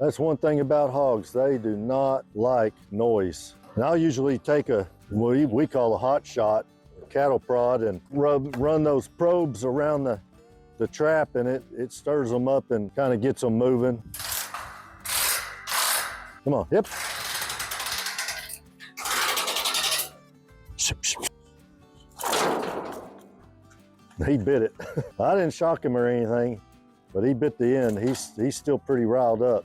That's one thing about hogs. They do not like noise. And I'll usually take what we call a hot shot, cattle prod, and run those probes around the trap, and it stirs them up and kind of gets them moving. Come on, yep. He bit it. I didn't shock him or anything, but he bit the end. He's still pretty riled up.